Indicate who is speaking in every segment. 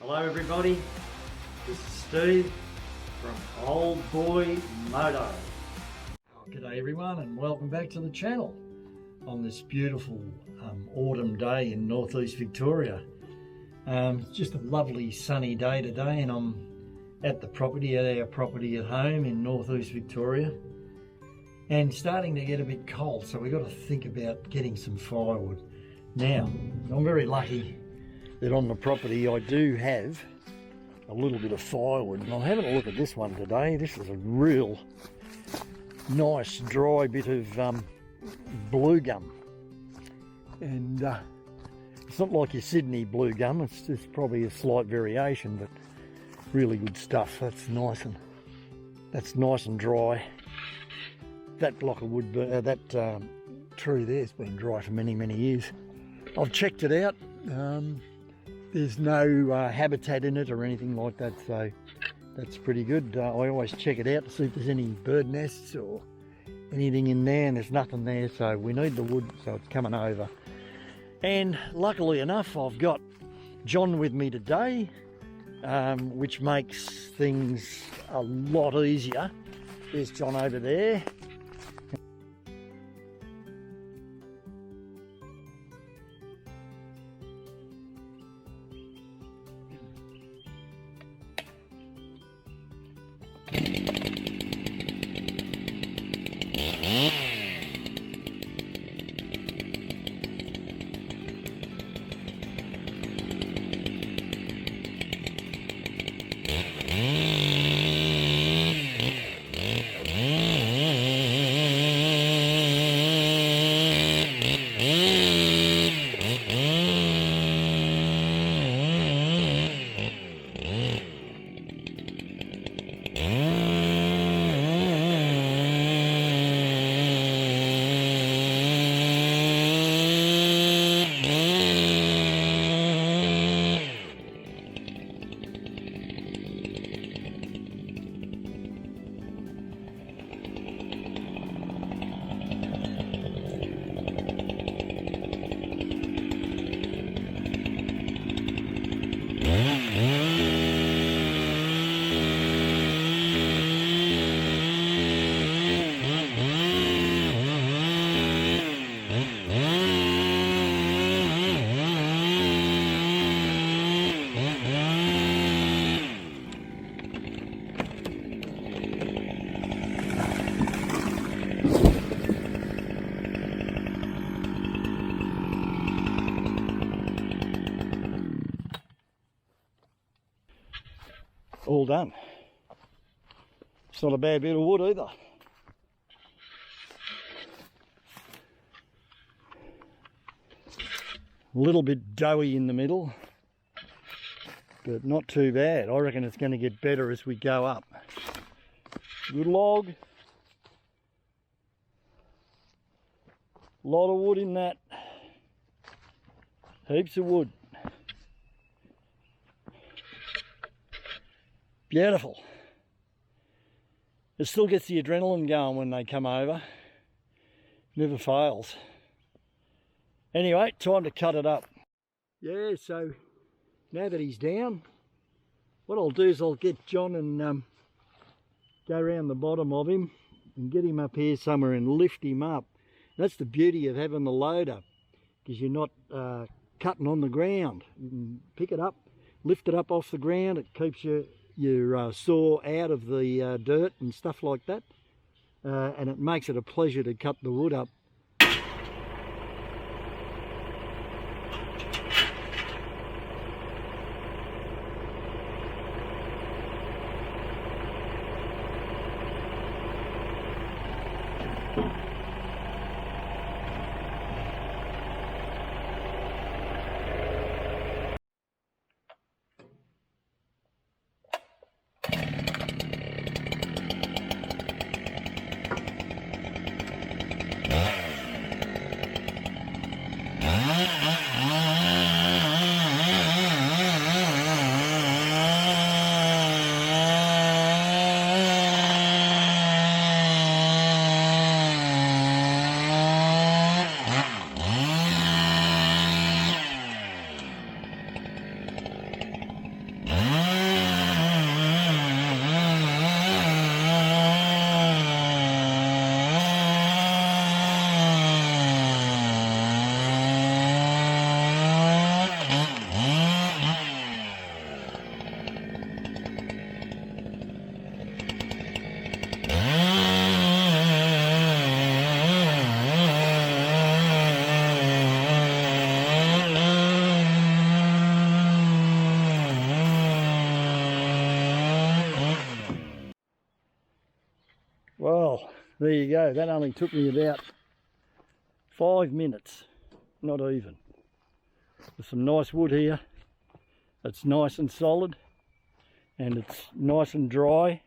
Speaker 1: Hello everybody, this is Steve from Old Boy Moto. G'day everyone and welcome back to the channel on this beautiful autumn day in northeast Victoria. It's just a lovely sunny day today and I'm at our property at home in northeast Victoria, and starting to get a bit cold, so we've got to think about getting some firewood. Now, I'm very lucky that on the property I do have a little bit of firewood, and I'm having a look at this one today. This is a real nice dry bit of blue gum, and it's not like your Sydney blue gum, it's just probably a slight variation, but really good stuff. That's nice and dry. That block of wood, that tree there's been dry for many years. I've checked it out. There's no habitat in it or anything like that, so that's pretty good. I always check it out to see if there's any bird nests or anything in there, and there's nothing there, so we need the wood, so it's coming over. And luckily enough, I've got John with me today, which makes things a lot easier. There's John over there. All done. It's not a bad bit of wood either. A little bit doughy in the middle, but not too bad. I reckon it's going to get better as we go up. Good log. Lot of wood in that. Heaps of wood. Beautiful. It still gets the adrenaline going when they come over. Never fails. Anyway, time to cut it up. Yeah, so now that he's down, what I'll do is I'll get John and go around the bottom of him and get him up here somewhere and lift him up. That's the beauty of having the loader, because you're not cutting on the ground. You can pick it up, lift it up off the ground. It keeps your saw out of the dirt and stuff like that, and it makes it a pleasure to cut the wood up. There you go. That only took me about 5 minutes, not even. There's some nice wood here. It's nice and solid, and it's nice and dry.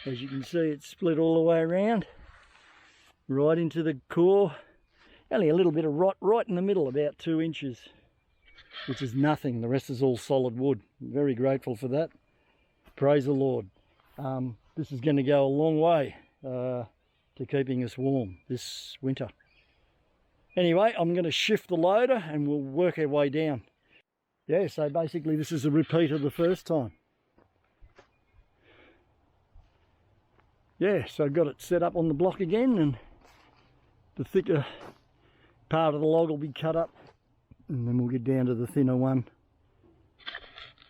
Speaker 1: As you can see, it's split all the way around, right into the core. Only a little bit of rot right in the middle, about 2 inches, which is nothing. The rest is all solid wood. I'm very grateful for that. Praise the Lord. This is going to go a long way to keeping us warm this winter. Anyway, I'm going to shift the loader and we'll work our way down. Yeah, so basically this is a repeat of the first time. Yeah, so I've got it set up on the block again, and the thicker part of the log will be cut up, and then we'll get down to the thinner one.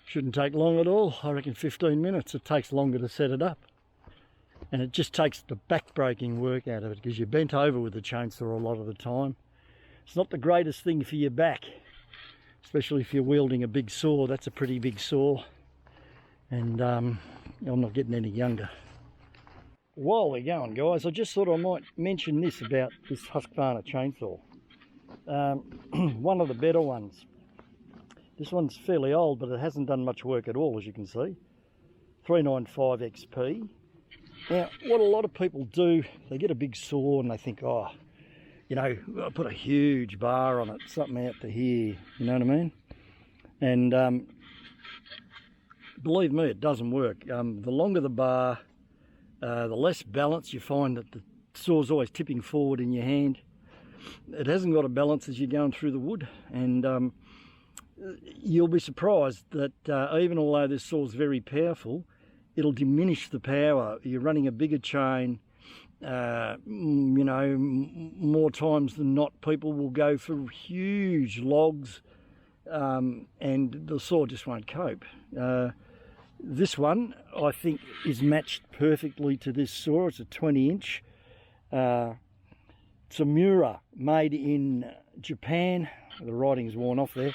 Speaker 1: Shouldn't take long at all. I reckon 15 minutes. It takes longer to set it up. And it just takes the back-breaking work out of it, because you're bent over with the chainsaw a lot of the time. It's not the greatest thing for your back, especially if you're wielding a big saw. That's a pretty big saw. And I'm not getting any younger. While we're going, guys, I just thought I might mention this about this Husqvarna chainsaw. One of the better ones. This one's fairly old, but it hasn't done much work at all, as you can see. 395 XP. Now, what a lot of people do, they get a big saw and they think, oh, you know, I'll put a huge bar on it, something out to here, you know what I mean? And believe me, it doesn't work. The longer the bar, the less balance. You find that the saw's always tipping forward in your hand. It hasn't got a balance as you're going through the wood, and you'll be surprised that even although this saw's very powerful, it'll diminish the power. You're running a bigger chain, you know, more times than not people will go for huge logs, and the saw just won't cope. This one, I think, is matched perfectly to this saw. It's a 20-inch. It's a Mura, made in Japan. The writing's worn off there,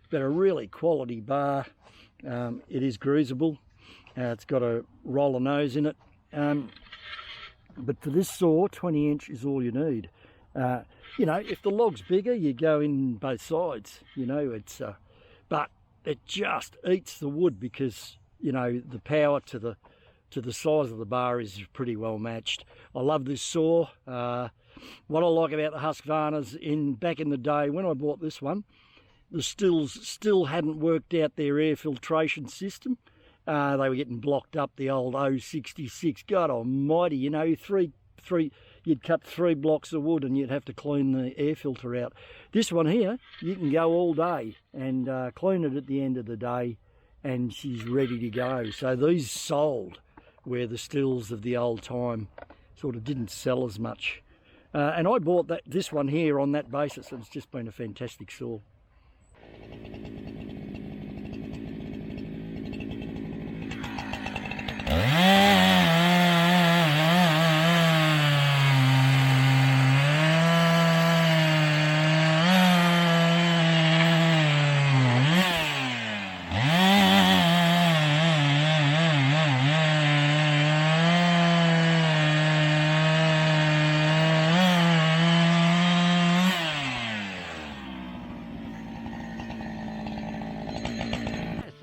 Speaker 1: but a really quality bar. It is greasable. It's got a roller nose in it. But for this saw, 20-inch is all you need. You know, if the log's bigger, you go in both sides. You know, it's but it just eats the wood, because you know the power to the size of the bar is pretty well matched. I love this saw. What I like about the Husqvarnas, back in the day when I bought this one, the stills still hadn't worked out their air filtration system. They were getting blocked up, the old 066. God almighty, you know, you'd cut 3 blocks of wood and you'd have to clean the air filter out. This one here, you can go all day and clean it at the end of the day, and she's ready to go. So these sold where the stills of the old time sort of didn't sell as much. And I bought this one here on that basis, and it's just been a fantastic saw.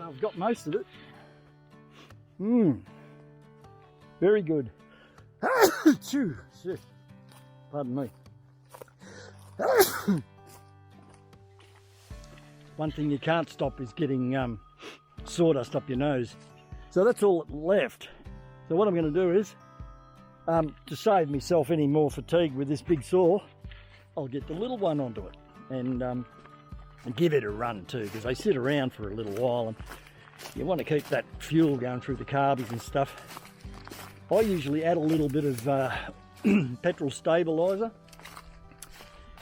Speaker 1: I've got most of it. Very good. Pardon me. One thing you can't stop is getting sawdust up your nose. So that's all left. So what I'm going to do is, to save myself any more fatigue with this big saw, I'll get the little one onto it and give it a run too, because they sit around for a little while and you want to keep that fuel going through the carbies and stuff. I usually add a little bit of petrol stabiliser.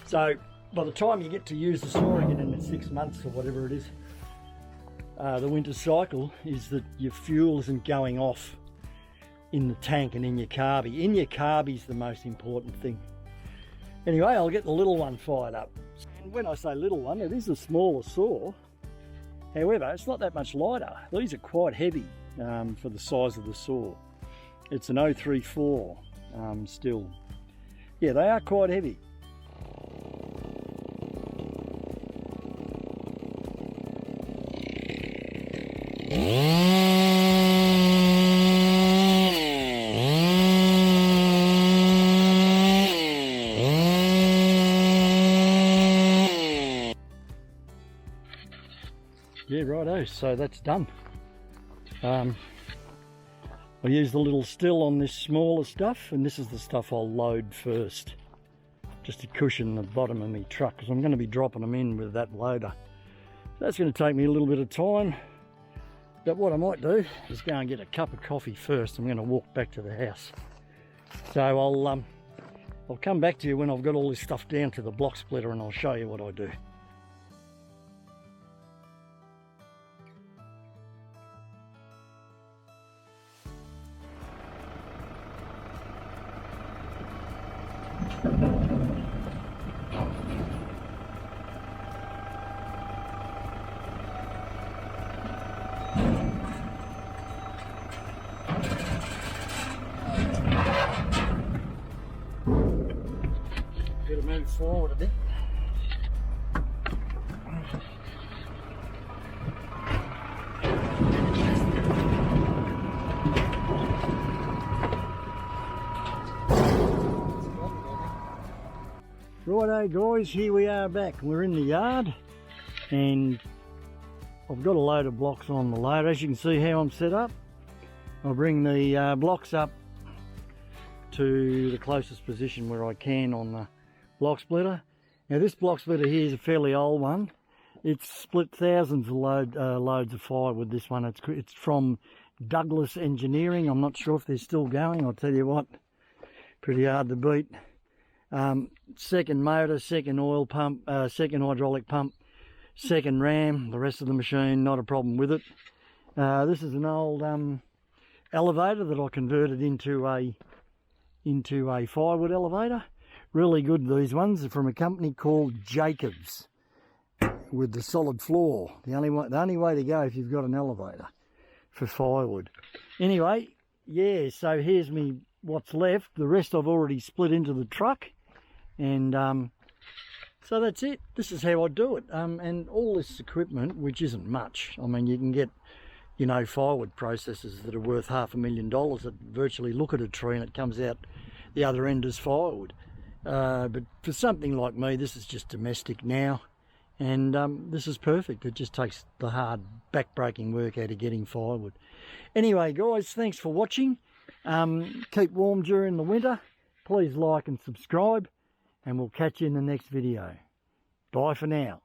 Speaker 1: So by the time you get to use the saw again in 6 months or whatever it is, the winter cycle is that your fuel isn't going off in the tank and in your carbie. In your carbie is the most important thing. Anyway, I'll get the little one fired up. And when I say little one, it is a smaller saw. However, it's not that much lighter. These are quite heavy for the size of the saw. It's an 034, still. Yeah, they are quite heavy. Yeah, righto, so that's done. I used a little still on this smaller stuff, and this is the stuff I'll load first, just to cushion the bottom of my truck, because I'm going to be dropping them in with that loader. So that's going to take me a little bit of time, but what I might do is go and get a cup of coffee first. I'm going to walk back to the house. So I'll come back to you when I've got all this stuff down to the block splitter, and I'll show you what I do. Gotta move forward a bit. Righto guys, here we are back. We're in the yard and I've got a load of blocks on the loader. As you can see how I'm set up, I'll bring the blocks up to the closest position where I can on the block splitter. Now this block splitter here is a fairly old one. It's split thousands of loads of firewood, this one. It's from Douglas Engineering. I'm not sure if they're still going. I'll tell you what, pretty hard to beat. Second motor, second oil pump, second hydraulic pump, second ram. The rest of the machine, not a problem with it. This is an old elevator that I converted into a firewood elevator. Really good, these ones. They're from a company called Jacobs with the solid floor. The only way to go if you've got an elevator for firewood. Anyway, yeah, so here's me what's left. The rest I've already split into the truck, and so that's it. This is how I do it. And all this equipment, which isn't much. I mean, you can get, you know, firewood processors that are worth $500,000 that virtually look at a tree and it comes out the other end as firewood. But for something like me, this is just domestic now, and this is perfect. It just takes the hard back-breaking work out of getting firewood. Anyway guys, thanks for watching. Keep warm during the winter. Please like and subscribe, and we'll catch you in the next video. Bye for now.